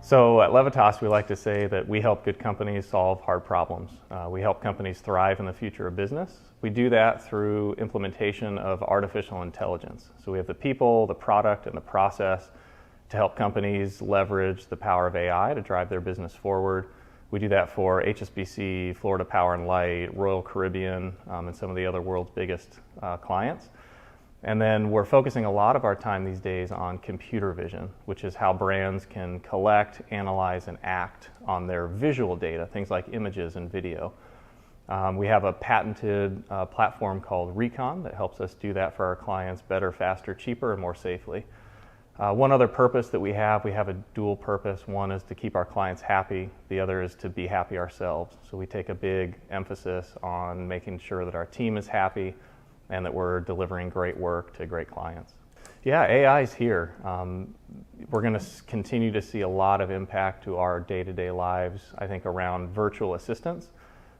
So at Levetas, we like to say that we help good companies solve hard problems. We help companies thrive in the future of business. We do that through implementation of artificial intelligence. So we have the people, the product, and the process to help companies leverage the power of AI to drive their business forward. We do that for HSBC, Florida Power and Light, Royal Caribbean, and some of the other world's biggest clients. And then we're focusing a lot of our time these days on computer vision, which is how brands can collect, analyze, and act on their visual data, things like images and video. We have a patented platform called Recon that helps us do that for our clients better, faster, cheaper, and more safely. One other purpose that we have a dual purpose. One is to keep our clients happy. The other is to be happy ourselves. So we take a big emphasis on making sure that our team is happy and that we're delivering great work to great clients. Yeah, AI is here. We're going to continue to see a lot of impact to our day-to-day lives, I think, around virtual assistants.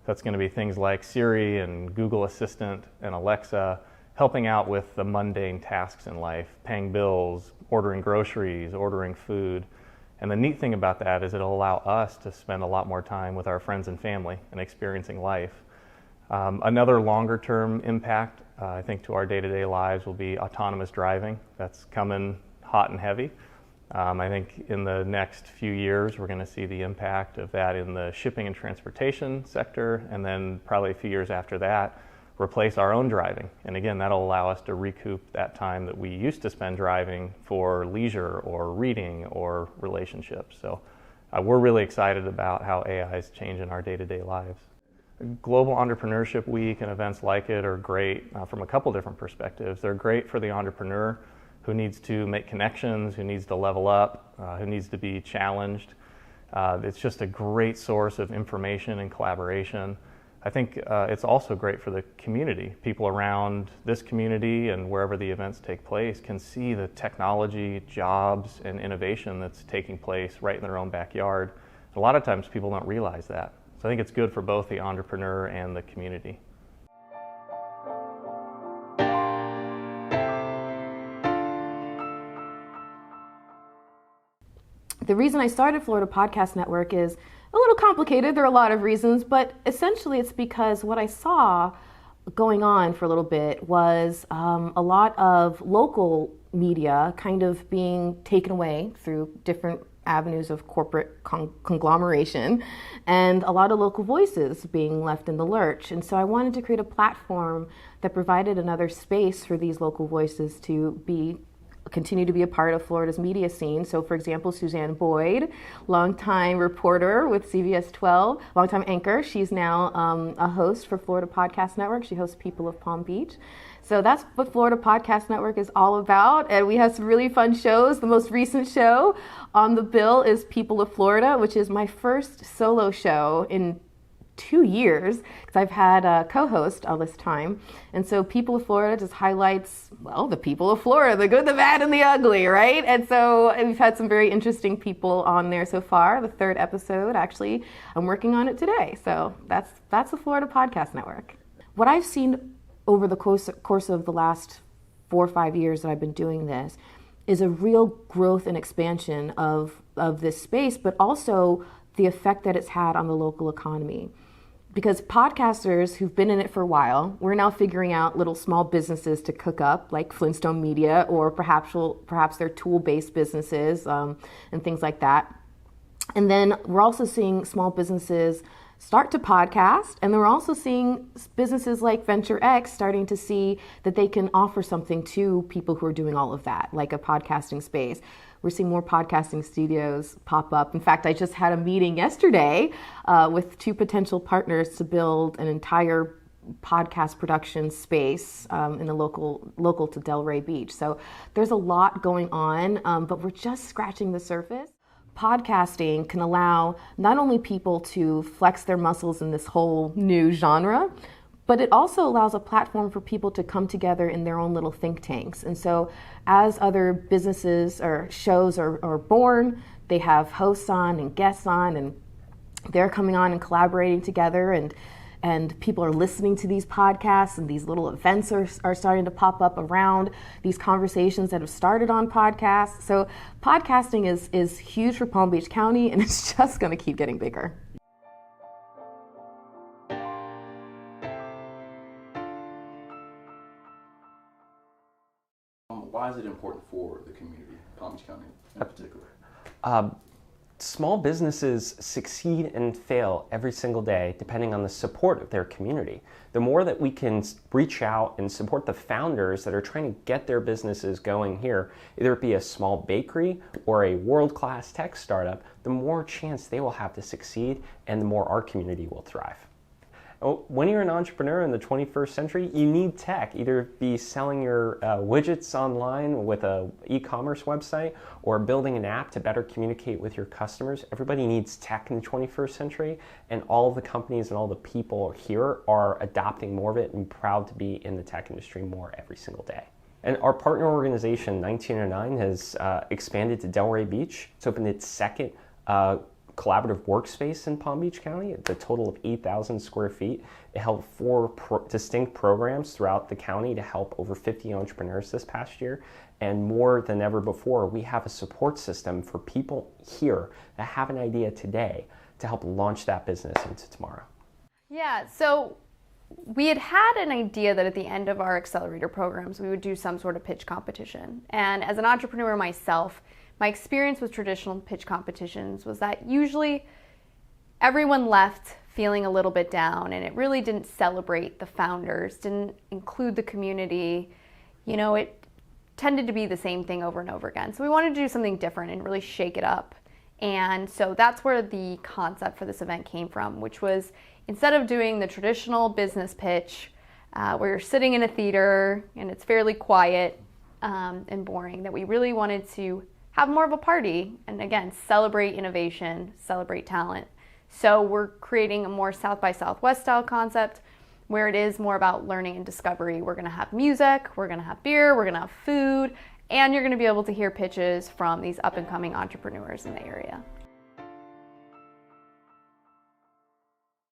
That's going to be things like Siri and Google Assistant and Alexa, helping out with the mundane tasks in life, paying bills, ordering groceries, ordering food. And the neat thing about that is it'll allow us to spend a lot more time with our friends and family and experiencing life. Another longer-term impact, I think, to our day-to-day lives will be autonomous driving. That's coming hot and heavy. I think in the next few years, we're going to see the impact of that in the shipping and transportation sector, and then probably a few years after that, replace our own driving. And again, that'll allow us to recoup that time that we used to spend driving for leisure or reading or relationships. So we're really excited about how AI is changing our day-to-day lives. Global Entrepreneurship Week and events like it are great from a couple different perspectives. They're great for the entrepreneur who needs to make connections, who needs to level up, who needs to be challenged. It's just a great source of information and collaboration. I think it's also great for the community. People around this community and wherever the events take place can see the technology, jobs, and innovation that's taking place right in their own backyard. A lot of times people don't realize that. So I think it's good for both the entrepreneur and the community. The reason I started Florida Podcast Network is a little complicated. There are a lot of reasons, but essentially it's because what I saw going on for a little bit was a lot of local media kind of being taken away through different avenues of corporate conglomeration, and a lot of local voices being left in the lurch. And so I wanted to create a platform that provided another space for these local voices to continue to be a part of Florida's media scene. So for example, Suzanne Boyd, longtime reporter with CBS 12, longtime anchor. She's now a host for Florida Podcast Network. She hosts People of Palm Beach. So that's what Florida Podcast Network is all about. And we have some really fun shows. The most recent show on the bill is People of Florida, which is my first solo show in 2 years, because I've had a co-host all this time. And so People of Florida just highlights, well, the people of Florida, the good, the bad, and the ugly, right? And so we've had some very interesting people on there so far. The third episode, actually, I'm working on it today. So that's the Florida Podcast Network. What I've seen over the course of the last 4 or 5 years that I've been doing this is a real growth and expansion of this space, but also the effect that it's had on the local economy. Because podcasters who've been in it for a while, we're now figuring out little small businesses to cook up, like Flintstone Media, or perhaps they're tool-based businesses and things like that. And then we're also seeing small businesses start to podcast, and we're also seeing businesses like Venture X starting to see that they can offer something to people who are doing all of that, like a podcasting space. We're seeing more podcasting studios pop up. In fact, I just had a meeting yesterday with 2 potential partners to build an entire podcast production space in the local to Delray Beach. So there's a lot going on, but we're just scratching the surface. Podcasting can allow not only people to flex their muscles in this whole new genre, but it also allows a platform for people to come together in their own little think tanks. And so as other businesses or shows are born, they have hosts on and guests on, and they're coming on and collaborating together. And and people are listening to these podcasts, and these little events are starting to pop up around these conversations that have started on podcasts. So podcasting is huge for Palm Beach County, and it's just going to keep getting bigger. Why is it important for the community, Palm Beach County in particular? Small businesses succeed and fail every single day depending on the support of their community. The more that we can reach out and support the founders that are trying to get their businesses going here, either it be a small bakery or a world-class tech startup, the more chance they will have to succeed and the more our community will thrive. When you're an entrepreneur in the 21st century, you need tech. Either be selling your widgets online with an e-commerce website or building an app to better communicate with your customers. Everybody needs tech in the 21st century, and all of the companies and all the people here are adopting more of it and proud to be in the tech industry more every single day. And our partner organization, 1909, has expanded to Delray Beach. It's opened its second collaborative workspace in Palm Beach County. It's a total of 8,000 square feet. It held 4 distinct programs throughout the county to help over 50 entrepreneurs this past year. And more than ever before, we have a support system for people here that have an idea today to help launch that business into tomorrow. Yeah, so we had an idea that at the end of our accelerator programs, we would do some sort of pitch competition. And as an entrepreneur myself, my experience with traditional pitch competitions was that usually everyone left feeling a little bit down, and it really didn't celebrate the founders, didn't include the community. You know, it tended to be the same thing over and over again. So we wanted to do something different and really shake it up. And so that's where the concept for this event came from, which was instead of doing the traditional business pitch where you're sitting in a theater and it's fairly quiet and boring, that we really wanted to have more of a party and, again, celebrate innovation, celebrate talent. So we're creating a more South by Southwest style concept where it is more about learning and discovery. We're gonna have music, we're gonna have beer, we're gonna have food, and you're gonna be able to hear pitches from these up and coming entrepreneurs in the area.